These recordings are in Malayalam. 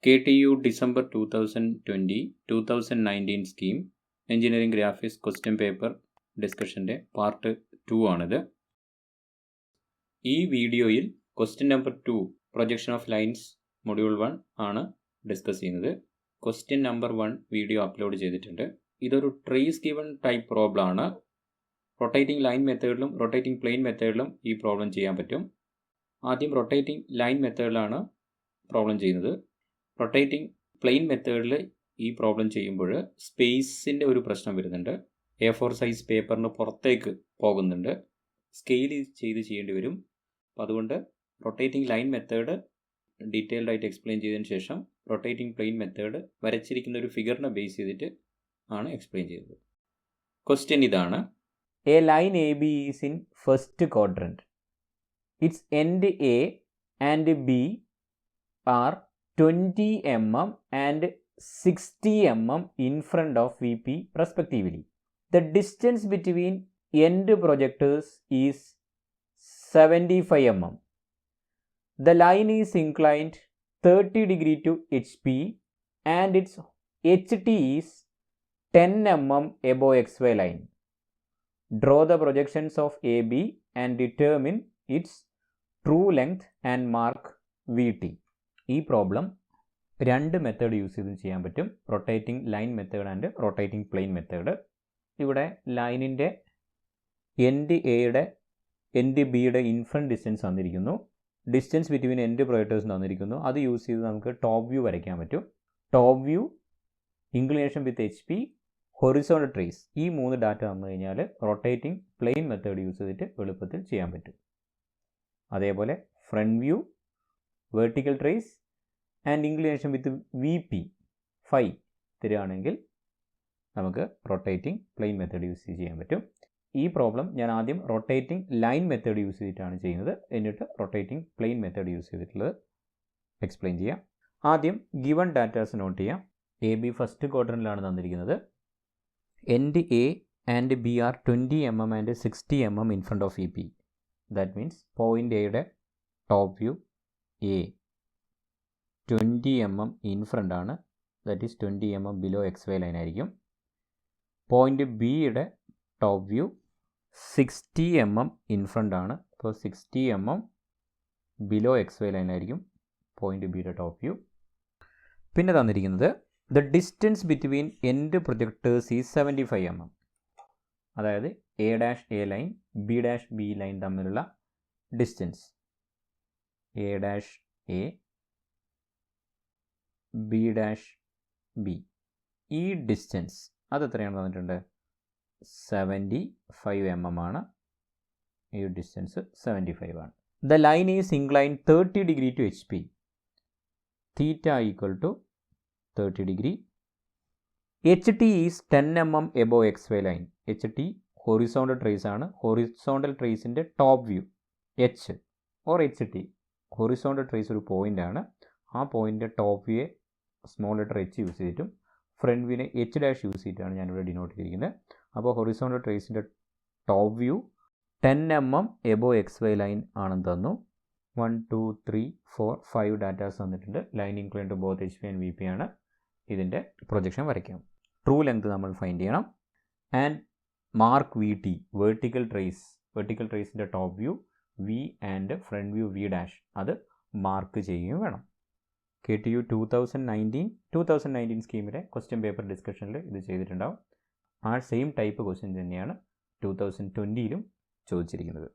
KTU December 2020-2019 scheme Engineering Graphics question paper ഡിസ്കഷൻ്റെ പാർട്ട് 2 ആണിത്. ഈ വീഡിയോയിൽ question number 2 projection of lines module 1 ആണ് ഡിസ്കസ് ചെയ്യുന്നത്. ക്വസ്റ്റ്യൻ നമ്പർ 1 വീഡിയോ അപ്ലോഡ് ചെയ്തിട്ടുണ്ട്. ഇതൊരു ട്രേസ് ഗിവൺ ടൈപ്പ് പ്രോബ്ലം ആണ്. റൊട്ടേറ്റിംഗ് ലൈൻ മെത്തേഡിലും റൊട്ടേറ്റിംഗ് പ്ലെയിൻ മെത്തേഡിലും ഈ പ്രോബ്ലം ചെയ്യാൻ പറ്റും. ആദ്യം റൊട്ടേറ്റിംഗ് ലൈൻ മെത്തേഡിലാണ് പ്രോബ്ലം ചെയ്യുന്നത്. റൊട്ടേറ്റിംഗ് പ്ലെയിൻ മെത്തേഡിൽ ഈ പ്രോബ്ലം ചെയ്യുമ്പോൾ സ്പേസിൻ്റെ ഒരു പ്രശ്നം വരുന്നുണ്ട്. A4 സൈസ് പേപ്പറിന് പുറത്തേക്ക് പോകുന്നുണ്ട്. സ്കെയിൽ ചെയ്ത് ചെയ്യേണ്ടി വരും. അപ്പോൾ അതുകൊണ്ട് റൊട്ടേറ്റിംഗ് ലൈൻ മെത്തേഡ് ഡീറ്റെയിൽഡ് ആയിട്ട് എക്സ്പ്ലെയിൻ ചെയ്തതിന് ശേഷം റൊട്ടേറ്റിംഗ് പ്ലെയിൻ മെത്തേഡ് വരച്ചിരിക്കുന്ന ഒരു ഫിഗറിനെ ബേസ് ചെയ്തിട്ട് ആണ് എക്സ്പ്ലെയിൻ ചെയ്തത്. ക്വസ്റ്റ്യൻ ഇതാണ്: A line AB is in first quadrant. Its end A and B are 20 mm and 60 mm in front of VP respectively. The distance between end projectors is 75 mm. The line is inclined 30 degree to HP and its HT is 10 mm above XY line. Draw the projections of AB and determine its true length and mark VT. ഈ പ്രോബ്ലം രണ്ട് മെത്തേഡ് യൂസ് ചെയ്ത് ചെയ്യാൻ പറ്റും. Rotating line method and rotating plane method. ഇവിടെ ലൈനിൻ്റെ എൻഡ് എയുടെ എൻഡ് ബിയുടെ ഇൻഫ്രണ്ട് ഡിസ്റ്റൻസ് തന്നിരിക്കുന്നു. ഡിസ്റ്റൻസ് ബിറ്റ്വീൻ എൻഡ് പ്രൊജക്ടേഴ്സ് തന്നിരിക്കുന്നു. അത് യൂസ് ചെയ്ത് നമുക്ക് ടോപ്പ് വ്യൂ വരയ്ക്കാൻ പറ്റും. Top view, inclination with HP, horizontal trace, ഈ 3 ഡാറ്റ തന്നു കഴിഞ്ഞാൽ റൊട്ടേറ്റിംഗ് പ്ലെയിൻ മെത്തേഡ് യൂസ് ചെയ്തിട്ട് എളുപ്പത്തിൽ ചെയ്യാൻ പറ്റും. അതേപോലെ front view, vertical trace and inclination with VP 5 തരികയാണെങ്കിൽ നമുക്ക് റൊട്ടേറ്റിംഗ് പ്ലെയിൻ മെത്തേഡ് യൂസ് ചെയ്യാൻ പറ്റും. ഈ പ്രോബ്ലം ഞാൻ ആദ്യം റൊട്ടേറ്റിംഗ് ലൈൻ മെത്തേഡ് യൂസ് ചെയ്തിട്ടാണ് ചെയ്യുന്നത്. എന്നിട്ട് റൊട്ടേറ്റിംഗ് പ്ലെയിൻ മെത്തേഡ് യൂസ് ചെയ്തിട്ടുള്ളത് എക്സ്പ്ലെയിൻ ചെയ്യാം. ആദ്യം ഗിവൺ ഡാറ്റാസ് നോട്ട് ചെയ്യാം. AB ഫസ്റ്റ് ക്വാഡ്രന്റിലാണ് തന്നിരിക്കുന്നത്. End A and B are 20 mm and 60 mm in front of VP. That means point എയുടെ top view A 20 mm in front ആണ്. That is 20 mm below XY line ആയിരിക്കും. പോയിൻ്റ് ബിയുടെ top view 60 mm in front ആണ്. അപ്പോൾ 60 mm ബിലോ XY ലൈൻ ആയിരിക്കും പോയിൻ്റ് ബിയുടെ ടോപ്പ് വ്യൂ. പിന്നെ തന്നിരിക്കുന്നത് the distance between end projectors is 75 mm. അതായത് A' A line B' B line തമ്മിലുള്ള distance A' A B' B, ഈ ഡിസ്റ്റൻസ് അത് എത്രയാണ് തന്നിട്ടുണ്ട്? 75 mm ആണ്. ഈ ഡിസ്റ്റൻസ് 75 ആണ്. The line is incline 30 degree to HP. Theta equal to 30 degree. HT is 10 mm above XY line. HT horizontal trace ആണ്. ഹൊറിസോണ്ടൽ ട്രേസിൻ്റെ top view H or HT, horizontal trace ഒരു പോയിൻ്റ് ആണ്. ആ പോയിൻ്റിൻ്റെ ടോപ്പ് വ്യൂയെ സ്മോൾ ലെറ്റർ H യൂസ് ചെയ്തിട്ടും ഫ്രണ്ട് വ്യൂവിനെ H' യൂസ് ചെയ്തിട്ടാണ് ഞാനിവിടെ ഡിനോട്ട് ചെയ്തിരിക്കുന്നത്. അപ്പോൾ ഹൊറിസോണ്ടൽ ട്രേസിൻ്റെ top view 10 mm above XY line ആണെന്ന് തന്നു. 1 2 3 4 5 ഡാറ്റാസ് തന്നിട്ടുണ്ട്. Line incline to both HP and VP ആണ്. ഇതിൻ്റെ പ്രൊജക്ഷൻ വരയ്ക്കാം. ട്രൂ ലെങ്ത് നമ്മൾ ഫൈൻഡ് ചെയ്യണം. And mark VT, vertical trace, vertical ട്രേസിൻ്റെ top view V and front view V' അത് മാർക്ക് ചെയ്യുകയും വേണം. KTU 2019 സ്കീമിലെ ക്വസ്റ്റ്യൻ പേപ്പർ ഡിസ്കഷനിൽ ഇത് ചെയ്തിട്ടുണ്ടാവും. ആ സെയിം ടൈപ്പ് ക്വസ്റ്റ്യൻ തന്നെയാണ് 2020ലും ചോദിച്ചിരിക്കുന്നത്.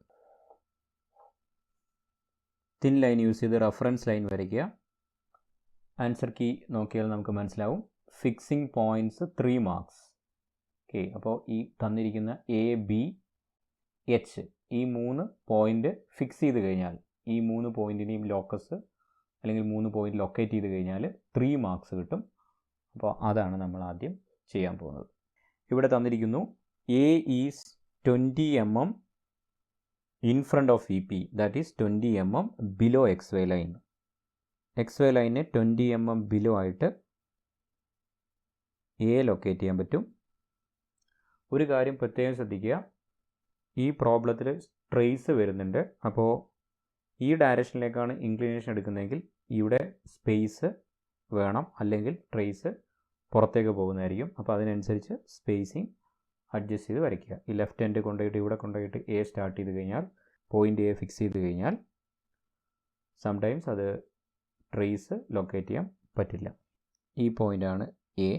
തിൻ ലൈൻ യൂസ് ചെയ്ത് റെഫറൻസ് ലൈൻ വരയ്ക്കുക. ആൻസർ കീ നോക്കിയാൽ നമുക്ക് മനസ്സിലാവും. Fixing points 3 marks. ഓക്കെ, അപ്പോൾ ഈ തന്നിരിക്കുന്ന ABH ഈ 3 പോയിൻ്റ് ഫിക്സ് ചെയ്ത് കഴിഞ്ഞാൽ, ഈ 3 പോയിൻറ്റിനെയും ലോക്കസ് അല്ലെങ്കിൽ 3 പോയിൻ്റ് ലൊക്കേറ്റ് ചെയ്ത് കഴിഞ്ഞാൽ 3 മാർക്സ് കിട്ടും. അപ്പോൾ അതാണ് നമ്മൾ ആദ്യം ചെയ്യാൻ പോകുന്നത്. ഇവിടെ തന്നിരിക്കുന്നു A is 20 mm in front of VP, that is 20 mm below XY line. XY ലൈനെ 20 mm ബിലോ ആയിട്ട് A ലൊക്കേറ്റ് ചെയ്യാൻ പറ്റും. ഒരു കാര്യം പ്രത്യേകം ശ്രദ്ധിക്കുക, ഈ പ്രോബ്ലത്തിൽ ട്രേസ് വരുന്നുണ്ട്. അപ്പോൾ ഈ ഡയറക്ഷനിലേക്കാണ് ഇൻക്ലിനേഷൻ എടുക്കുന്നതെങ്കിൽ ഇവിടെ സ്പേസ് വേണം, അല്ലെങ്കിൽ ട്രേസ് പുറത്തേക്ക് പോകുന്നതായിരിക്കും. അപ്പോൾ അതിനനുസരിച്ച് സ്പേസിങ് അഡ്ജസ്റ്റ് ചെയ്ത് വരയ്ക്കുക. ഈ ലെഫ്റ്റ് എൻഡ് കൊണ്ടുപോയിട്ട് ഇവിടെ കൊണ്ടുപോയിട്ട് എ സ്റ്റാർട്ട് ചെയ്ത് കഴിഞ്ഞാൽ, പോയിൻ്റ് എ ഫിക്സ് ചെയ്ത് കഴിഞ്ഞാൽ സംടൈംസ് അത് ട്രേസ് ലൊക്കേറ്റ് ചെയ്യാൻ പറ്റില്ല. ഈ പോയിൻ്റാണ് എ.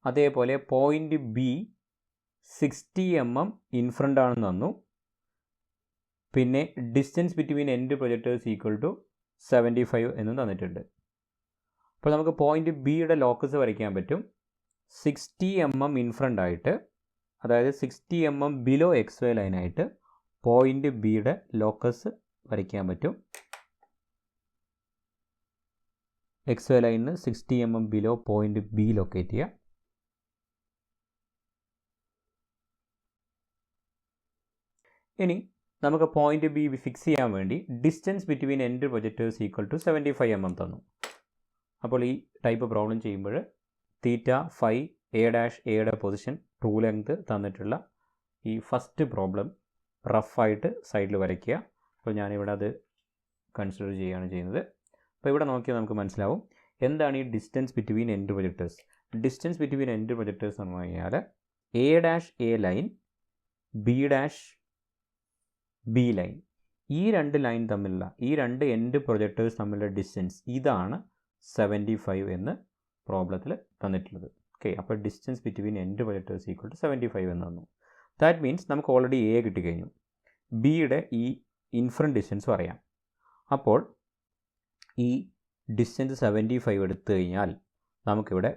അതേപോലെ പോയിൻ്റ് ബി 60 mm ഇൻഫ്രണ്ട് ആണെന്ന് തന്നു. പിന്നെ distance between end projectors equal to 75 എന്നും തന്നിട്ടുണ്ട്. അപ്പോൾ നമുക്ക് പോയിൻ്റ് ബിയുടെ ലോക്കസ് വരയ്ക്കാൻ പറ്റും. 60 mm ഇൻഫ്രണ്ട് ആയിട്ട്, അതായത് 60 mm ബിലോ XY ലൈനായിട്ട് പോയിൻ്റ് ബിയുടെ ലോക്കസ് വരയ്ക്കാൻ പറ്റും. XY ലൈനിന് 60 mm ബിലോ പോയിൻ്റ് ബി ലൊക്കേറ്റ് ചെയ്യുക. ഇനി നമുക്ക് പോയിൻ്റ് ബി ഫിക്സ് ചെയ്യാൻ വേണ്ടി distance between end projectors equal to 75 mm തന്നു. അപ്പോൾ ഈ ടൈപ്പ് പ്രോബ്ലം ചെയ്യുമ്പോൾ തീറ്റ ഫൈ എ ഡാഷ് എയുടെ പൊസിഷൻ ട്രൂ ലെങ്ത് തന്നിട്ടുള്ള ഈ ഫസ്റ്റ് പ്രോബ്ലം റഫായിട്ട് സൈഡിൽ വരയ്ക്കുക. അപ്പോൾ ഞാനിവിടെ അത് കൺസിഡർ ചെയ്യുകയാണ് ചെയ്യുന്നത്. അപ്പോൾ ഇവിടെ നോക്കിയാൽ നമുക്ക് മനസ്സിലാവും എന്താണ് ഈ distance between end projectors. Distance between end projectors എന്ന് പറഞ്ഞു കഴിഞ്ഞാൽ A dash A line, B dash B line, ഈ രണ്ട് ലൈൻ തമ്മിലുള്ള, ഈ രണ്ട് എൻഡ് പ്രൊജക്ടേഴ്സ് തമ്മിലുള്ള ഡിസ്റ്റൻസ്, ഇതാണ് 75 എന്ന് പ്രോബ്ലത്തിൽ തന്നിട്ടുള്ളത്. ഓക്കെ, അപ്പോൾ distance between end projectors equal to 75 എന്ന് തന്നു. ദാറ്റ് മീൻസ് നമുക്ക് ഓൾറെഡി എ കിട്ടിക്കഴിഞ്ഞു. ബിയുടെ ഈ ഇൻഫ്രണ്ട് ഡിസ്റ്റൻസും അറിയാം. അപ്പോൾ ഈ ഡിസ്റ്റൻസ് 75 എടുത്തു കഴിഞ്ഞാൽ നമുക്കിവിടെ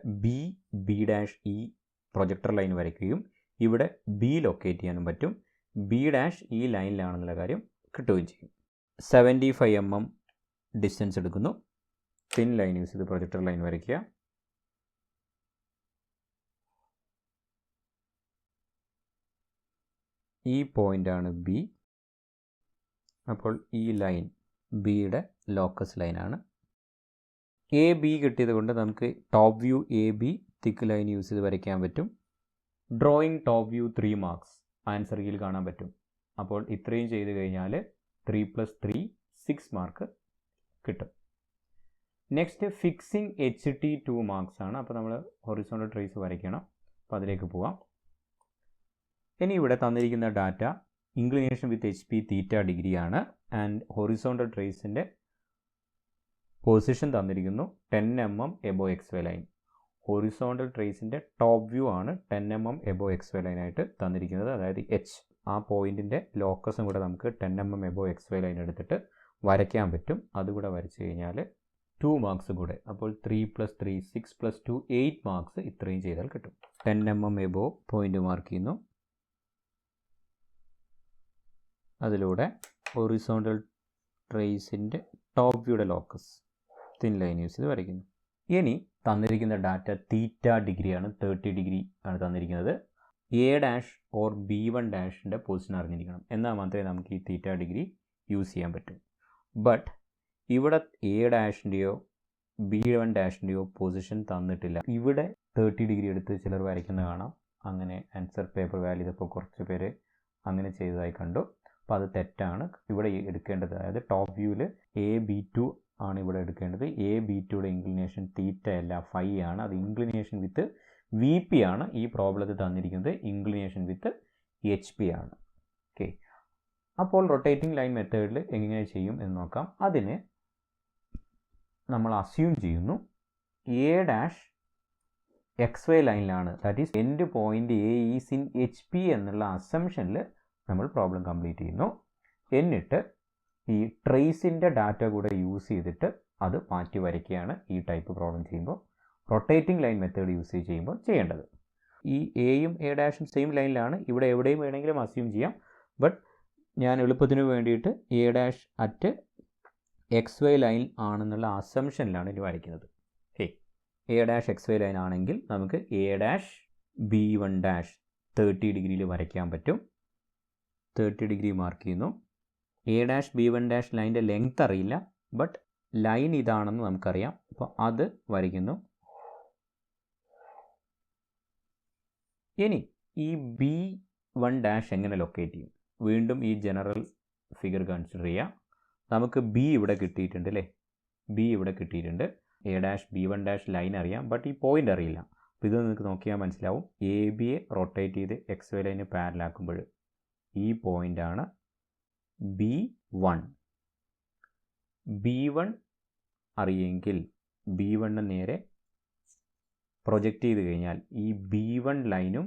ബി ഡാഷ് ഈ പ്രൊജക്ടർ ലൈൻ വരയ്ക്കുകയും ഇവിടെ ബി ലൊക്കേറ്റ് ചെയ്യാനും പറ്റും. ബി ഡാഷ് ഈ ലൈനിലാണെന്നുള്ള കാര്യം കിട്ടുകയും ചെയ്യും. 75 mm ഡിസ്റ്റൻസ് എടുക്കുന്നു. തിൻ ലൈൻ യൂസ് ചെയ്ത് പ്രൊജക്ടർ ലൈൻ വരയ്ക്കുക. ഈ പോയിൻ്റാണ് ബി. അപ്പോൾ ഈ ലൈൻ ബിയുടെ ലോക്കസ് ലൈനാണ്. എ ബി കിട്ടിയത് കൊണ്ട് നമുക്ക് top view A B thick line use ചെയ്ത് വരയ്ക്കാൻ പറ്റും. Drawing top view 3 marks answer കീയിൽ കാണാൻ പറ്റും. അപ്പോൾ ഇത്രയും ചെയ്ത് കഴിഞ്ഞാൽ 3+3 6 മാർക്ക് കിട്ടും. നെക്സ്റ്റ് ഫിക്സിങ് HT 2 മാർക്സ് ആണ്. അപ്പോൾ നമ്മൾ ഹൊറിസോണ്ടൽ ട്രേസ് വരയ്ക്കണം. അപ്പോൾ അതിലേക്ക് പോവാം. ഇനി ഇവിടെ തന്നിരിക്കുന്ന data inclination with HP theta degree ആണ്. ആൻഡ് ഹൊറിസോണ്ടൽ ട്രേസിൻ്റെ പൊസിഷൻ തന്നിരിക്കുന്നു 10 mm above XY line. Horizontal ട്രേസിൻ്റെ ടോപ്പ് വ്യൂ ആണ് 10 mm എബോ XY ലൈനായിട്ട് തന്നിരിക്കുന്നത്, അതായത് H. ആ പോയിൻറ്റിൻ്റെ ലോക്കസും കൂടെ നമുക്ക് 10 mm എബോ XY ലൈൻ എടുത്തിട്ട് വരയ്ക്കാൻ പറ്റും. അതുകൂടെ വരച്ച് കഴിഞ്ഞാൽ 2 മാർക്സ് കൂടെ, അപ്പോൾ 3+3 6+2 8 മാർക്സ് ഇത്രയും ചെയ്താൽ കിട്ടും. 10 mm എബോ പോയിൻ്റ് മാർക്ക് ചെയ്യുന്നു. അതിലൂടെ ഹൊറിസോണ്ടൽ ട്രേസിൻ്റെ ടോപ്പ് വ്യൂയുടെ ലോക്കസ് തിൻ ലൈൻ യൂസ് ചെയ്ത് വരയ്ക്കുന്നു. ഇനി തന്നിരിക്കുന്ന ഡാറ്റ തീറ്റ ഡിഗ്രിയാണ്, 30 ഡിഗ്രി ആണ് തന്നിരിക്കുന്നത്. എ ഡാഷ് ഓർ B1 ഡാഷിൻ്റെ പൊസിഷൻ അറിഞ്ഞിരിക്കണം, എന്നാൽ മാത്രമേ നമുക്ക് ഈ തീറ്റ ഡിഗ്രി യൂസ് ചെയ്യാൻ പറ്റൂ. ബട്ട് ഇവിടെ എ ഡാഷിൻ്റെയോ B1 ഡാഷിൻ്റെയോ പൊസിഷൻ തന്നിട്ടില്ല. ഇവിടെ 30 ഡിഗ്രി എടുത്ത് ചിലർ വരയ്ക്കുന്നത് കാണാം. അങ്ങനെ ആൻസർ പേപ്പർ വാല്യൂ ചെയ്തപ്പോൾ കുറച്ച് പേര് അങ്ങനെ ചെയ്തതായി കണ്ടു. അപ്പോൾ അത് തെറ്റാണ്. ഇവിടെ എടുക്കേണ്ടത്, അതായത് ടോപ്പ് വ്യൂവിൽ AB2 ആണ് ഇവിടെ എടുക്കേണ്ടത്. AB2യുടെ ഇൻക്ലിനേഷൻ തീറ്റ അല്ല ഫൈ ആണ്. അത് ഇൻക്ലിനേഷൻ വിത്ത് VP ആണ്. ഈ പ്രോബ്ലത്തിൽ തന്നിരിക്കുന്നത് ഇൻക്ലിനേഷൻ വിത്ത് HP ആണ്. ഓക്കെ, അപ്പോൾ റൊട്ടേറ്റിംഗ് ലൈൻ മെത്തേഡിൽ എങ്ങനെ ചെയ്യും എന്ന് നോക്കാം. അതിന് നമ്മൾ അസ്യൂം ചെയ്യുന്നു എ ഡാഷ് XY ലൈനിലാണ്, that is end point A is in HP എന്നുള്ള അസംഷനിൽ നമ്മൾ പ്രോബ്ലം കംപ്ലീറ്റ് ചെയ്യുന്നു. എന്നിട്ട് ഈ ട്രേസിൻ്റെ ഡാറ്റ കൂടെ യൂസ് ചെയ്തിട്ട് അത് മാറ്റി വരയ്ക്കുകയാണ് ഈ ടൈപ്പ് പ്രോബ്ലം ചെയ്യുമ്പോൾ. റൊട്ടേറ്റിംഗ് ലൈൻ മെത്തേഡ് യൂസ് ചെയ്യുമ്പോൾ ചെയ്യേണ്ടത്. ഈ എയും എ ഡാഷും സെയിം ലൈനിലാണ്. ഇവിടെ എവിടെയും വേണമെങ്കിലും അസ്യൂം ചെയ്യാം. ബട്ട് ഞാൻ എളുപ്പത്തിന് വേണ്ടിയിട്ട് A dash at XY line ആണെന്നുള്ള അസംഷനിലാണ് ഇത് വരയ്ക്കുന്നത്. എ ഡാഷ് XY ലൈൻ ആണെങ്കിൽ നമുക്ക് എ ഡാഷ് B1 ഡാഷ് 30 ഡിഗ്രിയിൽ വരയ്ക്കാൻ പറ്റും. 30 ഡിഗ്രി മാർക്ക് ചെയ്യുന്നു. എ ഡാഷ് B1 ഡാഷ് ലൈൻ്റെ ലെങ്ത് അറിയില്ല, ബട്ട് ലൈൻ ഇതാണെന്ന് നമുക്കറിയാം. അപ്പോൾ അത് വരയ്ക്കുന്നു. ഇനി ഈ B1 ഡാഷ് എങ്ങനെ ലൊക്കേറ്റ് ചെയ്യും? വീണ്ടും ഈ ജനറൽ ഫിഗർ കൺസിഡർ ചെയ്യുക. നമുക്ക് B ഇവിടെ കിട്ടിയിട്ടുണ്ട് അല്ലേ? B ഇവിടെ കിട്ടിയിട്ടുണ്ട്. A dash B1 dash line അറിയാം, ബട്ട് ഈ പോയിൻ്റ് അറിയില്ല. അപ്പോൾ ഇത് നിങ്ങൾക്ക് നോക്കിയാൽ മനസ്സിലാവും. ABയെ റൊട്ടേറ്റ് ചെയ്ത് XY ലൈന് പാരലാക്കുമ്പോൾ ഈ പോയിൻ്റാണ് B1. B1 അറിയെങ്കിൽ B1 നേരെ പ്രൊജക്റ്റ് ചെയ്ത് കഴിഞ്ഞാൽ ഈ B1 ലൈനും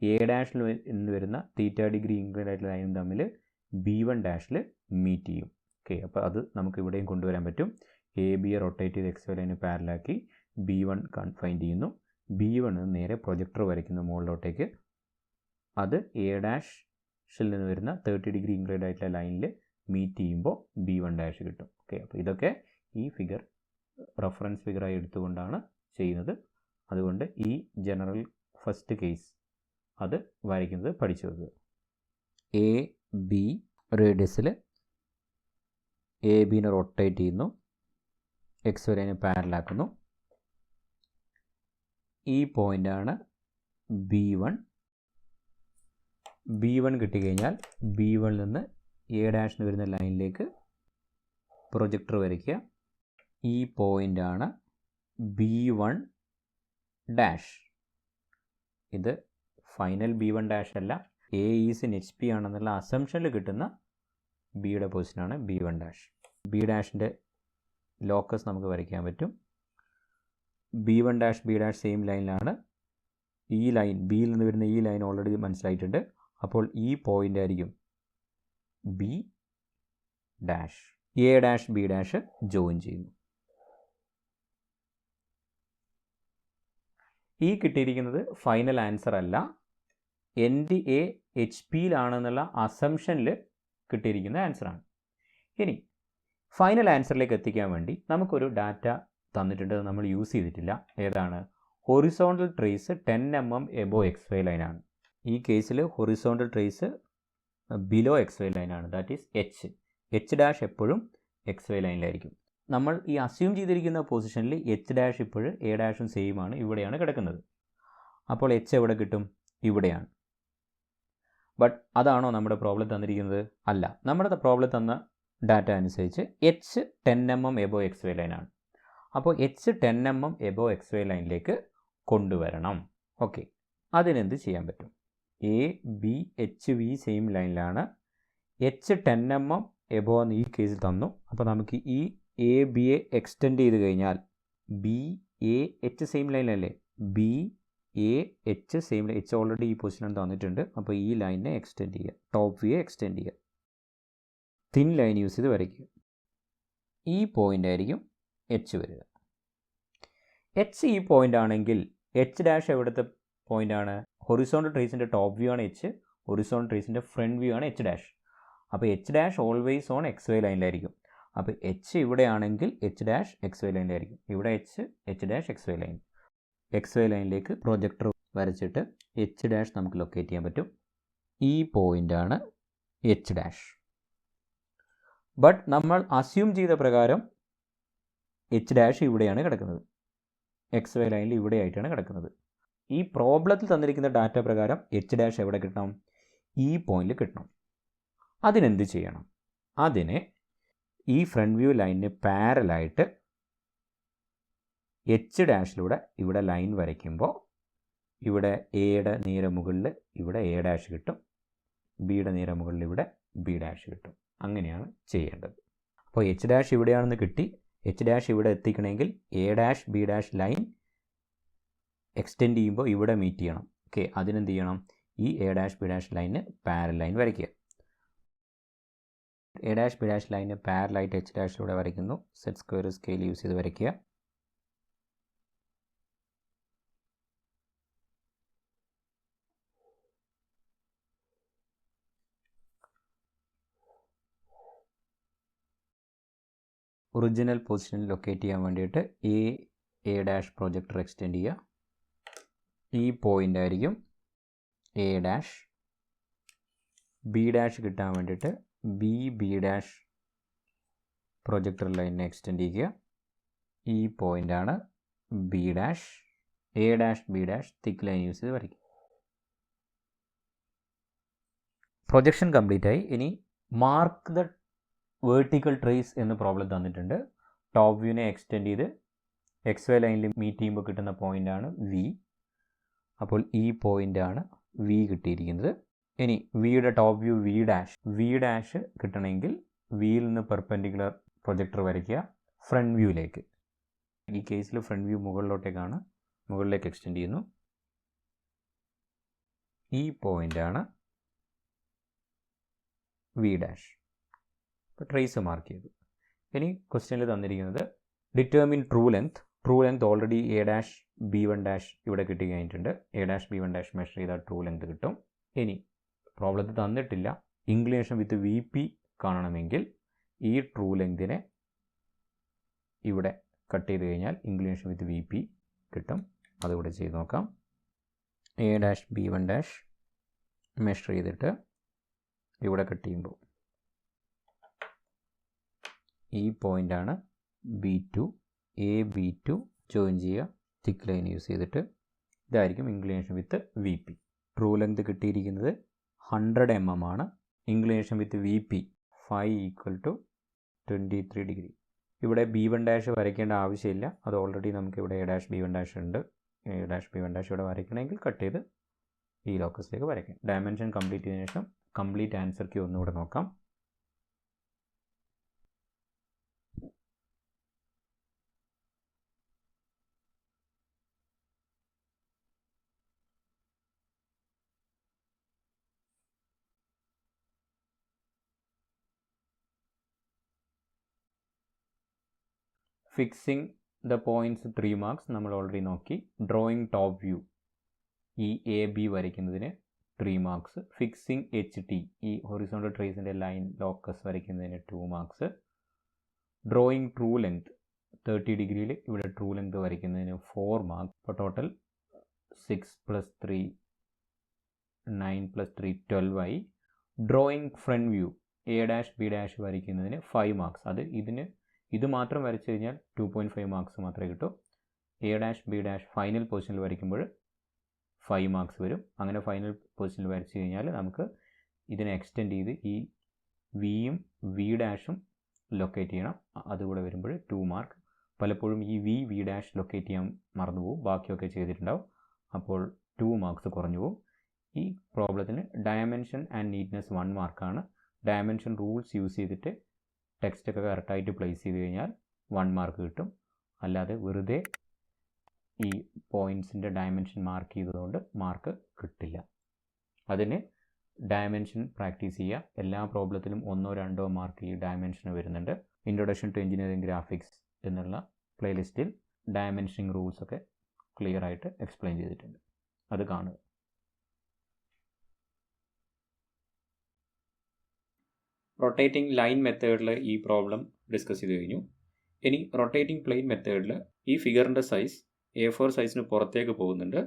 എ ഡാഷിൽ നിന്ന് വരുന്ന θ° ഇൻക്ലൈൻഡ് ആയിട്ടുള്ള ലൈനും തമ്മിൽ B1 ഡാഷിൽ മീറ്റ് ചെയ്യും. ഓക്കെ, അപ്പോൾ അത് നമുക്ക് ഇവിടെയും കൊണ്ടുവരാൻ പറ്റും. ABയെ റൊട്ടേറ്റ് ചെയ്ത് XY ലൈന് പാരലാക്കി B1 ഫൈൻഡ് ചെയ്യുന്നു. B1 നേരെ പ്രൊജക്ടർ വരയ്ക്കുന്ന മുകളിലോട്ടേക്ക്. അത് എ ഡാഷിൽ നിന്ന് വരുന്ന 30° ഇൻക്ലൈൻഡ് ആയിട്ടുള്ള ലൈനിൽ മീറ്റ് ചെയ്യുമ്പോൾ B1 ഡാഷ് കിട്ടും. ഓക്കെ, അപ്പോൾ ഇതൊക്കെ ഈ ഫിഗർ റെഫറൻസ് ഫിഗറായി എടുത്തുകൊണ്ടാണ് ചെയ്യുന്നത്. അതുകൊണ്ട് ഈ ജനറൽ ഫസ്റ്റ് കേസ് അത് വരയ്ക്കുന്നത് പഠിച്ചു വെക്കുക. AB റേഡിയസിൽ ABനെ റൊട്ടേറ്റ് ചെയ്യുന്നു, XY ലൈന് പാരലാക്കുന്നു. ഈ പോയിൻ്റാണ് B1. B1 കിട്ടിക്കഴിഞ്ഞാൽ B1 നിന്ന് എ ഡാഷിന് വരുന്ന ലൈനിലേക്ക് പ്രൊജക്ടർ വരയ്ക്കുക. ഈ പോയിൻ്റാണ് B1 ഡാഷ്. ഇത് ഫൈനൽ B1 ഡാഷ് അല്ല, A ഈസ് ഇൻ HP ആണെന്നുള്ള അസംഷനിൽ കിട്ടുന്ന ബിയുടെ പൊസിഷനാണ് B1 ഡാഷ്. B ഡാഷിൻ്റെ ലോക്കസ് നമുക്ക് വരയ്ക്കാൻ പറ്റും. B1 dash B dash same ലൈനിലാണ്. ഈ ലൈൻ ബിയിൽ നിന്ന് വരുന്ന ഈ ലൈൻ ഓൾറെഡി മനസ്സിലായിട്ടുണ്ട്. അപ്പോൾ ഈ പോയിൻ്റ് ആയിരിക്കും B dash. A dash B dash join ചെയ്യുന്നു. ഈ കിട്ടിയിരിക്കുന്നത് ഫൈനൽ ആൻസർ അല്ല, എൻഡ് എ HP-യിലാണെന്നുള്ള അസംഷനിൽ കിട്ടിയിരിക്കുന്ന ആൻസറാണ്. ഇനി ഫൈനൽ ആൻസറിലേക്ക് എത്തിക്കാൻ വേണ്ടി നമുക്കൊരു ഡാറ്റ തന്നിട്ടുണ്ട്, നമ്മൾ യൂസ് ചെയ്തിട്ടില്ല. ഏതാണ്? Horizontal trace 10 mm above XY ലൈനാണ്. ഈ കേസിൽ ഹൊറിസോണ്ടൽ ട്രേസ് ബിലോ XY ലൈനാണ്, ദാറ്റ് ഈസ് H ഡാഷ് എപ്പോഴും XY ലൈനിലായിരിക്കും. നമ്മൾ ഈ അസ്യൂം ചെയ്തിരിക്കുന്ന പൊസിഷനിൽ H ഡാഷ് ഇപ്പോഴും എ ഡാഷും സെയിം ആണ്, ഇവിടെയാണ് കിടക്കുന്നത്. അപ്പോൾ H എവിടെ കിട്ടും? ഇവിടെയാണ്. ബട്ട് അതാണോ നമ്മുടെ പ്രോബ്ലം തന്നിരിക്കുന്നത്? അല്ല. നമ്മുടെ പ്രോബ്ലം തന്ന ഡാറ്റ അനുസരിച്ച് H 10 mm എബോവ് XY ലൈനാണ്. അപ്പോൾ H 10 mm എബോവ് XY ലൈനിലേക്ക് കൊണ്ടുവരണം. ഓക്കെ, അതിനെന്ത് ചെയ്യാൻ പറ്റും? ABHV സെയിം ലൈനിലാണ്. H 10 mm എബോവ് എന്ന് ഈ കേസിൽ തന്നു. അപ്പോൾ നമുക്ക് ഈ ABയെ എക്സ്റ്റെൻഡ് ചെയ്ത് കഴിഞ്ഞാൽ BAH സെയിം ലൈനല്ലേ, BAH same line. H already ഈ പൊസിഷൻ തന്നിട്ടുണ്ട്. അപ്പോൾ ഈ ലൈനിനെ എക്സ്റ്റെൻഡ് ചെയ്യുക, ടോപ്പ് വ്യൂയെ എക്സ്റ്റെൻഡ് ചെയ്യുക, തിൻ ലൈൻ യൂസ് ചെയ്ത് വരയ്ക്കുക. ഈ പോയിൻ്റ് ആയിരിക്കും H വരിക. H ഈ പോയിൻ്റ് ആണെങ്കിൽ H ഡാഷ് എവിടുത്തെ പോയിൻ്റാണ്? ഹൊറിസോണ്ടൽ ട്രേസിൻ്റെ ടോപ്പ് വ്യൂ ആണ് H, ഹൊറിസോണ്ടൽ ട്രേസിൻ്റെ ഫ്രണ്ട് വ്യൂ ആണ് H ഡാഷ്. അപ്പോൾ H dash always on XY ലൈനിലായിരിക്കും. അപ്പോൾ H ഇവിടെയാണെങ്കിൽ H ഡാഷ് XY ലൈനിലായിരിക്കും. ഇവിടെ H dash XY line. XY ലൈനിലേക്ക് പ്രൊജക്ടർ വരച്ചിട്ട് H ഡാഷ് നമുക്ക് ലൊക്കേറ്റ് ചെയ്യാൻ പറ്റും. ഈ പോയിൻ്റാണ് H ഡാഷ്. ബട്ട് നമ്മൾ അസ്യൂം ചെയ്ത പ്രകാരം H ഡാഷ് ഇവിടെയാണ് കിടക്കുന്നത്, XY ലൈനിൽ ഇവിടെ ആയിട്ടാണ് കിടക്കുന്നത്. ഈ പ്രോബ്ലത്തിൽ തന്നിരിക്കുന്ന ഡാറ്റ പ്രകാരം H ഡാഷ് എവിടെ കിട്ടണം? ഈ പോയിന്റിൽ കിട്ടണം. അതിനെന്ത് ചെയ്യണം? അതിന് ഈ ഫ്രണ്ട് വ്യൂ ലൈനിന് പാരലായിട്ട് H ഡാഷിലൂടെ ഇവിടെ ലൈൻ വരയ്ക്കുമ്പോൾ ഇവിടെ എയുടെ നേരെ മുകളിൽ ഇവിടെ എ ഡാഷ് കിട്ടും, ബിയുടെ നേരെ മുകളിൽ ഇവിടെ ബി ഡാഷ് കിട്ടും. അങ്ങനെയാണ് ചെയ്യേണ്ടത്. അപ്പോൾ H ഡാഷ് ഇവിടെയാണെന്ന് കിട്ടി. H ഡാഷ് ഇവിടെ എത്തിക്കണമെങ്കിൽ A dash B dash line extend ചെയ്യുമ്പോൾ ഇവിടെ മീറ്റ് ചെയ്യണം. ഓക്കെ, അതിനെന്ത് ചെയ്യണം? ഈ എ ഡാഷ് ബി ഡാഷ് ലൈനിന് പാരൽ ലൈൻ വരയ്ക്കുക. എ ഡാഷ് ബി ഡാഷ് ലൈനിന് പാരലായിട്ട് H ഡാഷിലൂടെ വരയ്ക്കുന്നു. സെറ്റ് സ്ക്വയർ സ്കെയിൽ യൂസ് ചെയ്ത് വരയ്ക്കുക. ഒറിജിനൽ പൊസിഷനിൽ ലൊക്കേറ്റ് ചെയ്യാൻ വേണ്ടിയിട്ട് എ ഡാഷ് പ്രൊജക്ടർ എക്സ്റ്റെൻഡ് ചെയ്യുക. ഈ പോയിൻ്റ് ആയിരിക്കും എ ഡാഷ്. ബി ഡാഷ് കിട്ടാൻ വേണ്ടിയിട്ട് ബി ഡാഷ് പ്രൊജക്ടർ ലൈനിനെ എക്സ്റ്റെൻഡ് ചെയ്യുക. ഈ പോയിൻ്റാണ് B dash. A dash B dash thick line use ചെയ്ത് വരയ്ക്കും. പ്രൊജക്ഷൻ കംപ്ലീറ്റ് ആയി. ഇനി മാർക്ക് ദ വേർട്ടിക്കൽ ട്രേസ് എന്ന് പ്രോബ്ലം തന്നിട്ടുണ്ട്. ടോപ്പ് വ്യൂവിനെ എക്സ്റ്റെൻഡ് ചെയ്ത് എക്സ് വൈ ലൈനിൽ മീറ്റ് ചെയ്യുമ്പോൾ കിട്ടുന്ന പോയിൻ്റാണ് വി. അപ്പോൾ ഈ പോയിൻ്റാണ് വി കിട്ടിയിരിക്കുന്നത്. ഇനി വിയുടെ ടോപ്പ് വ്യൂ വി ഡാഷ് കിട്ടണമെങ്കിൽ വിയിൽ നിന്ന് പെർപെൻഡിക്കുലർ പ്രൊജക്ടർ വരയ്ക്കുക ഫ്രണ്ട് വ്യൂയിലേക്ക്. ഈ കേസിൽ ഫ്രണ്ട് വ്യൂ മുകളിലേക്ക് എക്സ്റ്റെൻഡ് ചെയ്യുന്നു. ഈ പോയിൻ്റാണ് വി ഡാഷ്. ഇപ്പോൾ ട്രേസ് മാർക്ക് ചെയ്തു. ഇനി ക്വസ്റ്റ്യനിൽ തന്നിരിക്കുന്നത് determine true length already A dash B one dash ഇവിടെ കിട്ടി കഴിഞ്ഞിട്ടുണ്ട്. A dash B one dash measure ചെയ്താൽ ട്രൂ ലെങ്ത് കിട്ടും. ഇനി പ്രോബ്ലത്തിൽ തന്നിട്ടില്ല, ഇൻക്ലിനേഷൻ വിത്ത് വി പി കാണണമെങ്കിൽ ഈ ട്രൂ ലെങ്തിനെ ഇവിടെ കട്ട് ചെയ്ത് കഴിഞ്ഞാൽ ഇൻക്ലിനേഷൻ വിത്ത് വി പി കിട്ടും. അതിവിടെ ചെയ്ത് നോക്കാം. A dash B one dash measure ചെയ്തിട്ട് ഇവിടെ കട്ട് ചെയ്യുമ്പോൾ ഈ പോയിൻ്റാണ് B2, എ B2 ജോയിൻ ചെയ്യുക തിക്ക് ലൈൻ യൂസ് ചെയ്തിട്ട്. ഇതായിരിക്കും inclination with V P. True length കിട്ടിയിരിക്കുന്നത് 100 mm ആണ്. ഇൻക്ലിനേഷൻ വിത്ത് വി പി 5 = 23 ഡിഗ്രി. ഇവിടെ ബി വൺ ഡാഷ് വരയ്ക്കേണ്ട ആവശ്യമില്ല, അത് ഓൾറെഡി നമുക്ക് ഇവിടെ A dash B one dash ഉണ്ട്. A dash B one dash ഇവിടെ വരയ്ക്കണമെങ്കിൽ കട്ട് ചെയ്ത് ഈ ലോക്കസിലേക്ക് വരയ്ക്കാം. ഡയമെൻഷൻ കംപ്ലീറ്റ് ചെയ്തതിനു ശേഷം കംപ്ലീറ്റ് ആൻസർ കീ ഒന്നുകൂടെ നോക്കാം. ഫിക്സിംഗ് ദ പോയിൻറ്റ്സ് 3 മാർക്സ് നമ്മൾ ഓൾറെഡി നോക്കി. ഡ്രോയിങ് ടോപ്പ് വ്യൂ ഈ എ ബി വരയ്ക്കുന്നതിന് 3 മാർക്സ്. ഫിക്സിംഗ് HT ഈ ഹൊറിസോണ്ടൽ ട്രേസിൻ്റെ ലൈൻ ലോക്കസ് വരയ്ക്കുന്നതിന് 2 മാർക്സ്. ഡ്രോയിങ് ട്രൂ ലെങ്ത് 30 ഡിഗ്രിയിൽ ഇവിടെ ട്രൂ ലെങ്ത് വരയ്ക്കുന്നതിന് 4 മാർക്സ്. അപ്പോൾ ടോട്ടൽ 6 + 3 9 + 3 12 ആയി. Drawing front view A dash B dash വരയ്ക്കുന്നതിന് 5 മാർക്സ്. ഇത് മാത്രം വരച്ചു കഴിഞ്ഞാൽ 2.5 മാർക്സ് മാത്രമേ കിട്ടൂ. A dash B dash final പൊസിഷനിൽ വരയ്ക്കുമ്പോൾ 5 മാർക്സ് വരും. അങ്ങനെ ഫൈനൽ പൊസിഷനിൽ വരച്ചു കഴിഞ്ഞാൽ നമുക്ക് ഇതിനെ എക്സ്റ്റെൻഡ് ചെയ്ത് ഈ വിയും വി ഡാഷും ലൊക്കേറ്റ് ചെയ്യണം. അതുകൂടെ വരുമ്പോൾ 2 മാർക്ക്. പലപ്പോഴും ഈ വി ഡാഷ് ലൊക്കേറ്റ് ചെയ്യാൻ മറന്നു പോകും, ബാക്കിയൊക്കെ ചെയ്തിട്ടുണ്ടാവും. അപ്പോൾ 2 മാർക്സ് കുറഞ്ഞു പോകും. ഈ പ്രോബ്ലത്തിന് ഡയമെൻഷൻ ആൻഡ് നീറ്റ്നെസ് 1 മാർക്കാണ്. ഡയമെൻഷൻ റൂൾസ് യൂസ് ചെയ്തിട്ട് ടെക്സ്റ്റൊക്കെ കറക്റ്റായിട്ട് പ്ലേസ് ചെയ്ത് കഴിഞ്ഞാൽ 1 മാർക്ക് കിട്ടും. അല്ലാതെ വെറുതെ ഈ പോയിൻറ്റ്സിൻ്റെ ഡയമെൻഷൻ മാർക്ക് ചെയ്തതുകൊണ്ട് മാർക്ക് കിട്ടില്ല. അതിന് ഡയമെൻഷൻ പ്രാക്ടീസ് ചെയ്യുക. എല്ലാ പ്രോബ്ലത്തിലും 1-2 മാർക്ക് ഈ ഡയമെൻഷന് വരുന്നുണ്ട്. ഇൻട്രൊഡക്ഷൻ ടു എഞ്ചിനീയറിംഗ് ഗ്രാഫിക്സ് എന്നുള്ള പ്ലേലിസ്റ്റിൽ ഡയമെൻഷനിങ് റൂൾസൊക്കെ ക്ലിയർ ആയിട്ട് എക്സ്പ്ലെയിൻ ചെയ്തിട്ടുണ്ട്, അത് കാണുക. റൊട്ടേറ്റിംഗ് ലൈൻ മെത്തേഡിൽ ഈ പ്രോബ്ലം ഡിസ്കസ് ചെയ്ത് കഴിഞ്ഞു. ഇനി റൊട്ടേറ്റിംഗ് പ്ലെയിൻ മെത്തേഡിൽ ഈ ഫിഗറിൻ്റെ സൈസ് A4 സൈസിന് പുറത്തേക്ക് പോകുന്നുണ്ട്.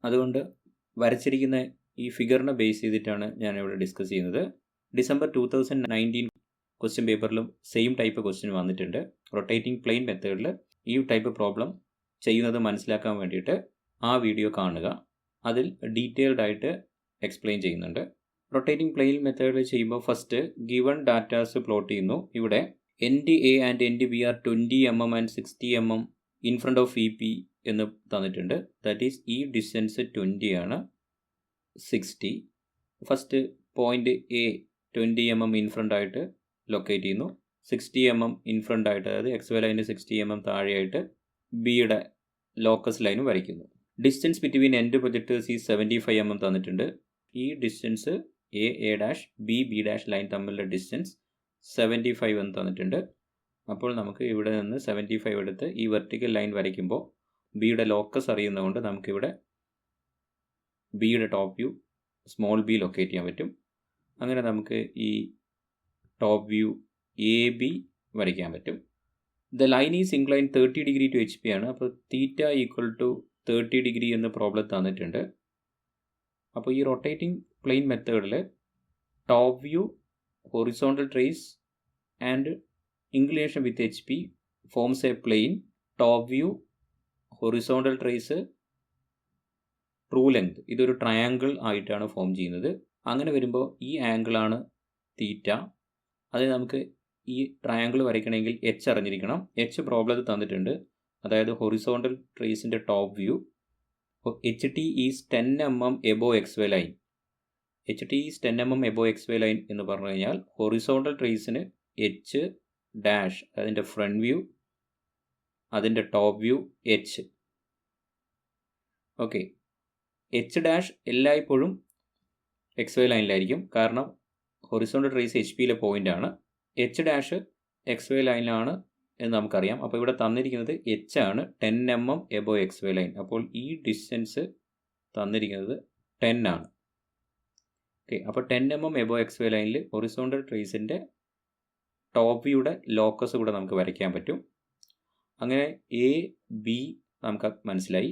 അതുകൊണ്ട് വരച്ചിരിക്കുന്ന ഈ ഫിഗറിനെ ബേസ് ചെയ്തിട്ടാണ് ഞാനിവിടെ ഡിസ്കസ് ചെയ്യുന്നത്. ഡിസംബർ 2019 ക്വസ്റ്റ്യൻ പേപ്പറിലും സെയിം ടൈപ്പ് ക്വസ്റ്റ്യൻ വന്നിട്ടുണ്ട്. റൊട്ടേറ്റിംഗ് പ്ലെയിൻ മെത്തേഡിൽ ഈ ടൈപ്പ് പ്രോബ്ലം ചെയ്യുന്നത് മനസ്സിലാക്കാൻ വേണ്ടിയിട്ട് ആ വീഡിയോ കാണുക. അതിൽ ഡീറ്റെയിൽഡ് ആയിട്ട് എക്സ്പ്ലെയിൻ ചെയ്യുന്നുണ്ട്. റൊട്ടേറ്റിംഗ് പ്ലെയിൻ മെത്തേഡിൽ ചെയ്യുമ്പോൾ ഫസ്റ്റ് ഗിവൺ ഡാറ്റാസ് പ്ലോട്ട് ചെയ്യുന്നു. ഇവിടെ end A and end B are 20 mm and 60 mm in front of VP എന്ന് തന്നിട്ടുണ്ട്. ദാറ്റ് ഈസ് ഈ ഡിസ്റ്റൻസ് 20 ആണ്, 60. First point A 20 mm in front ആയിട്ട് ലൊക്കേറ്റ് ചെയ്യുന്നു. 60 mm ഇൻ ഫ്രണ്ട് ആയിട്ട്, അതായത് XY ലൈന് 60 mm താഴെയായിട്ട് ബിയുടെ ലോക്കസ് ലൈനും വരയ്ക്കുന്നു. ഡിസ്റ്റൻസ് ബിറ്റ്വീൻ എൻഡ് പ്രൊജക്ടേഴ്സ് ഈ 75 mm തന്നിട്ടുണ്ട്. ഈ distance A dash B dash line തമ്മിലുള്ള ഡിസ്റ്റൻസ് 75 എന്ന് തന്നിട്ടുണ്ട്. അപ്പോൾ നമുക്ക് ഇവിടെ നിന്ന് 75 എടുത്ത് ഈ വെർട്ടിക്കൽ ലൈൻ വരയ്ക്കുമ്പോൾ ബിയുടെ ലോക്കസ് അറിയുന്നതുകൊണ്ട് നമുക്കിവിടെ ബിയുടെ top view small B locate ചെയ്യാൻ പറ്റും. അങ്ങനെ നമുക്ക് ഈ ടോപ്പ് വ്യൂ AB വരയ്ക്കാൻ പറ്റും. The line is incline 30 degree to HP ആണ്. അപ്പോൾ തീറ്റ = 30 ഡിഗ്രി എന്ന് പ്രോബ്ലം തന്നിട്ടുണ്ട്. അപ്പോൾ ഈ റൊട്ടേറ്റിംഗ് പ്ലെയിൻ മെത്തേഡിൽ top view, horizontal trace and inclination with HP forms a plane. Top view, horizontal trace, true length ഇതൊരു ട്രയാങ്കിൾ ആയിട്ടാണ് ഫോം ചെയ്യുന്നത്. അങ്ങനെ വരുമ്പോൾ ഈ ആംഗിളാണ് തീറ്റ. അത് നമുക്ക് ഈ ട്രയാങ്കിൾ വരയ്ക്കണമെങ്കിൽ H അറിഞ്ഞിരിക്കണം. H പ്രോബ്ലത്തിൽ തന്നിട്ടുണ്ട്. അതായത് ഹൊറിസോണ്ടൽ ട്രേസിൻ്റെ top view. H T is 10 mm above X Y line. H T is 10 mm above X Y line എന്ന് പറഞ്ഞു കഴിഞ്ഞാൽ ഹൊറിസോണ്ടൽ ട്രേസിന് എച്ച് ഡാഷ് അതിൻ്റെ ഫ്രണ്ട് വ്യൂ, അതിൻ്റെ top view H. Okay, H dash എല്ലായ്പ്പോഴും എക്സ് വൈ ലൈനിലായിരിക്കും, കാരണം ഹൊറിസോണ്ടൽ ട്രേസ് എച്ച് പിയിലെ പോയിൻ്റാണ്. എച്ച് ഡാഷ് എക്സ് വൈ ലൈനിലാണ് എന്ന് നമുക്കറിയാം. അപ്പോൾ ഇവിടെ തന്നിരിക്കുന്നത് എച്ച് ആണ്, 10 mm above X Y line. അപ്പോൾ ഈ ഡിസ്റ്റൻസ് തന്നിരിക്കുന്നത് 10 ആണ്. ഓക്കെ, അപ്പോൾ 10 mm എബോ എക്സ് വൈ ലൈനിൽ ഹൊറിസോണ്ടൽ ട്രേസിൻ്റെ ടോപ്പ് വ്യൂയുടെ ലോക്കസ് കൂടെ നമുക്ക് വരയ്ക്കാൻ പറ്റും. അങ്ങനെ എ ബി നമുക്ക് മനസ്സിലായി.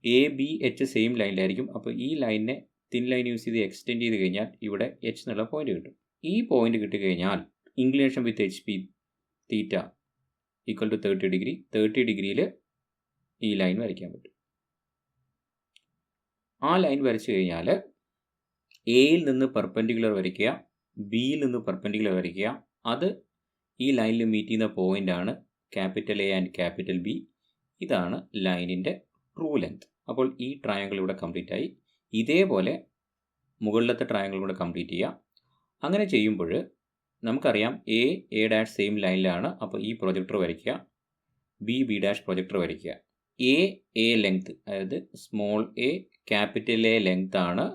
എ ബി എച്ച് സെയിം ലൈനിലായിരിക്കും. അപ്പോൾ ഈ ലൈനിനെ തിൻ ലൈൻ യൂസ് ചെയ്ത് എക്സ്റ്റെൻഡ് ചെയ്ത് കഴിഞ്ഞാൽ ഇവിടെ എച്ച് എന്നുള്ള പോയിന്റ് കിട്ടും. ഈ പോയിന്റ് കിട്ടിക്കഴിഞ്ഞാൽ inclination with H P theta equal to 30 degree. 30 ഡിഗ്രിയിൽ ഈ ലൈൻ വരയ്ക്കാൻ പറ്റും. ആ ലൈൻ വരച്ചു കഴിഞ്ഞാൽ എയിൽ നിന്ന് പെർപെൻഡിക്കുലർ വരയ്ക്കുക, ബിയിൽ നിന്ന് പെർപെൻഡിക്കുലർ വരയ്ക്കുക. അത് ഈ ലൈനിൽ മീറ്റ് ചെയ്യുന്ന പോയിൻ്റാണ് capital A and capital B. ഇതാണ് ലൈനിൻ്റെ ട്രൂ ലെങ്ത്. അപ്പോൾ ഈ ട്രയാങ്കിൾ ഇവിടെ കംപ്ലീറ്റ് ആയി. ഇതേപോലെ മുകളിലത്തെ ട്രയാങ്കിൾ കൂടെ കംപ്ലീറ്റ് ചെയ്യുക. അങ്ങനെ ചെയ്യുമ്പോൾ നമുക്കറിയാം എ ഡാഷ് സെയിം ലൈനിലാണ്. അപ്പോൾ ഈ പ്രൊജക്ടർ വരയ്ക്കുക, ബി ഡാഷ് പ്രൊജക്ടർ വരയ്ക്കുക. എ ലെങ്ത്, അതായത് small A capital A length ആണ്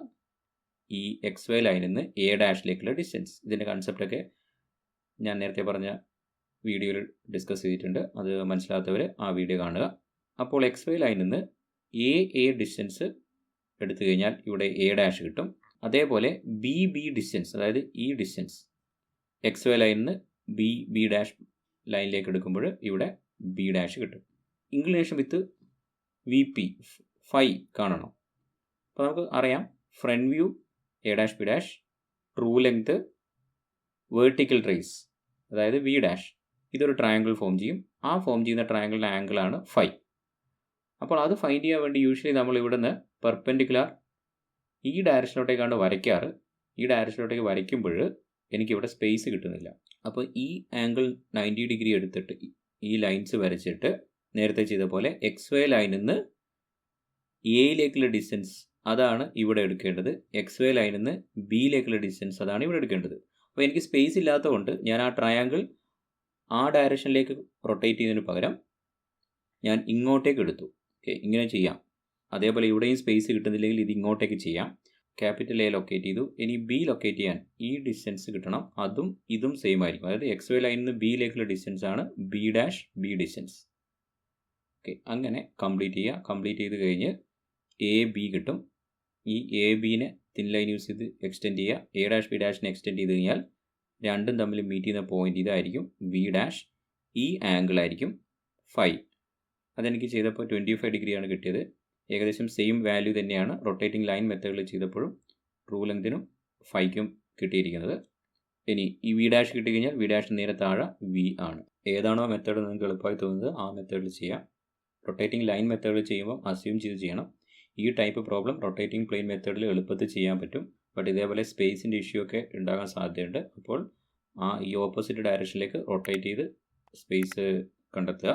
ഈ എക്സ് വൈ ലൈനിൽ നിന്ന് എ ഡാഷിലേക്കുള്ള ഡിസ്റ്റൻസ്. ഇതിൻ്റെ കൺസെപ്റ്റൊക്കെ ഞാൻ നേരത്തെ പറഞ്ഞ വീഡിയോയിൽ ഡിസ്കസ് ചെയ്തിട്ടുണ്ട്. അത് മനസ്സിലാത്തവർ ആ വീഡിയോ കാണുക. അപ്പോൾ എക്സ് വൈ ലൈനിൽ നിന്ന് എ ഡിസ്റ്റൻസ് എടുത്തു കഴിഞ്ഞാൽ ഇവിടെ എ ഡാഷ് കിട്ടും. അതേപോലെ ബി ഡിസ്റ്റൻസ്, അതായത് ഈ ഡിസ്റ്റൻസ് എക്സ് വൈ ലൈനിൽ നിന്ന് ബി ഡാഷ് ലൈനിലേക്ക് എടുക്കുമ്പോൾ ഇവിടെ ബി ഡാഷ് കിട്ടും. Inclination with V P phi കാണണം. അപ്പോൾ നമുക്ക് അറിയാം front view A dash B dash, true length, vertical trace അതായത് വി ഡാഷ്. ഇതൊരു ട്രയാങ്കിൾ ഫോം ചെയ്യും. ആ ഫോം ചെയ്യുന്ന ട്രയാങ്കിളിൻ്റെ ആംഗിളാണ് ഫൈ. അപ്പോൾ അത് ഫൈൻഡ് ചെയ്യാൻ വേണ്ടി യൂഷ്വലി നമ്മൾ ഇവിടുന്ന് പെർപെൻഡിക്കുലർ ഈ ഡയറക്ഷനിലോട്ടേക്കാണ് വരയ്ക്കാറ്. ഈ ഡയറക്ഷനിലോട്ടേക്ക് വരയ്ക്കുമ്പോൾ എനിക്കിവിടെ സ്പേസ് കിട്ടുന്നില്ല. അപ്പോൾ ഈ ആംഗിൾ 90 ഡിഗ്രി എടുത്തിട്ട് ഈ ലൈൻസ് വരച്ചിട്ട് നേരത്തെ ചെയ്ത പോലെ എക്സ് വൈ ലൈനിൽ നിന്ന് എയിലേക്കുള്ള ഡിസ്റ്റൻസ് അതാണ് ഇവിടെ എടുക്കേണ്ടത്. എക്സ് വൈ ലൈനിൽ നിന്ന് ബിയിലേക്കുള്ള ഡിസ്റ്റൻസ് അതാണ് ഇവിടെ എടുക്കേണ്ടത്. അപ്പോൾ എനിക്ക് സ്പേസ് ഇല്ലാത്തതുകൊണ്ട് ഞാൻ ആ ട്രയാങ്കിൾ ആ ഡയറക്ഷനിലേക്ക് റൊട്ടേറ്റ് ചെയ്യുന്നതിന് പകരം ഞാൻ ഇങ്ങോട്ടേക്ക് എടുത്തു. ഓക്കെ, ഇങ്ങനെ ചെയ്യാം. അതേപോലെ ഇവിടെയും സ്പേസ് കിട്ടുന്നില്ലെങ്കിൽ ഇത് ഇങ്ങോട്ടേക്ക് ചെയ്യാം. ക്യാപിറ്റൽ എ ലൊക്കേറ്റ് ചെയ്തു. ഇനി ബി ലൊക്കേറ്റ് ചെയ്യാൻ ഈ ഡിസ്റ്റൻസ് കിട്ടണം. അതും ഇതും സെയിം ആയിരിക്കും. അതായത് എക്സ് വൈ ലൈനിൽ നിന്ന് ബിയിലേക്കുള്ള ഡിസ്റ്റൻസ് ആണ് B dash B distance. Okay, അങ്ങനെ കംപ്ലീറ്റ് ചെയ്യുക. കംപ്ലീറ്റ് ചെയ്ത് കഴിഞ്ഞ് എ ബി കിട്ടും. ഈ എ ബിനെ തിൻ ലൈൻ യൂസ് ചെയ്ത് എക്സ്റ്റെൻഡ് ചെയ്യുക. എ ഡാഷ് ബി ഡാഷിനെ എക്സ്റ്റെൻഡ് ചെയ്ത് കഴിഞ്ഞാൽ രണ്ടും തമ്മിൽ മീറ്റ് ചെയ്യുന്ന പോയിന്റ് ഇതായിരിക്കും വി ഡാഷ്. ഈ ആംഗിൾ ആയിരിക്കും ഫൈ. അതെനിക്ക് ചെയ്തപ്പോൾ 25 ഡിഗ്രിയാണ് കിട്ടിയത്. ഏകദേശം സെയിം വാല്യൂ തന്നെയാണ് റൊട്ടേറ്റിംഗ് ലൈൻ മെത്തേഡിൽ ചെയ്തപ്പോഴും ട്രൂ ലെങ്തിനും ഫൈക്കും കിട്ടിയിരിക്കുന്നത്. ഇനി ഈ വി ഡാഷ് കിട്ടിക്കഴിഞ്ഞാൽ വി ഡാഷ് നേരെ താഴെ വി ആണ്. ഏതാണോ മെത്തേഡ് നിങ്ങൾക്ക് എളുപ്പമായി തോന്നുന്നത് ആ മെത്തേഡിൽ ചെയ്യാം. റൊട്ടേറ്റിംഗ് ലൈൻ മെത്തേഡിൽ ചെയ്യുമ്പോൾ അസ്യൂം ചെയ്ത് ചെയ്യണം. ഈ ടൈപ്പ് പ്രോബ്ലം റൊട്ടേറ്റിംഗ് പ്ലെയിൻ മെത്തേഡിൽ എളുപ്പത്തിൽ ചെയ്യാൻ പറ്റും. ബട്ട് ഇതേപോലെ സ്പേസിൻ്റെ ഇഷ്യൂ ഒക്കെ ഉണ്ടാകാൻ സാധ്യതയുണ്ട്. അപ്പോൾ ഈ ഓപ്പോസിറ്റ് ഡയറക്ഷനിലേക്ക് റൊട്ടേറ്റ് ചെയ്ത് സ്പേസ് കണ്ടെത്തുക.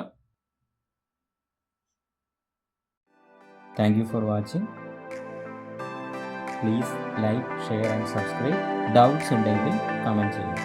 Thank you for watching. Please like, share and subscribe. Doubts ഉണ്ടെങ്കിൽ കമൻറ്റ് ചെയ്യുക.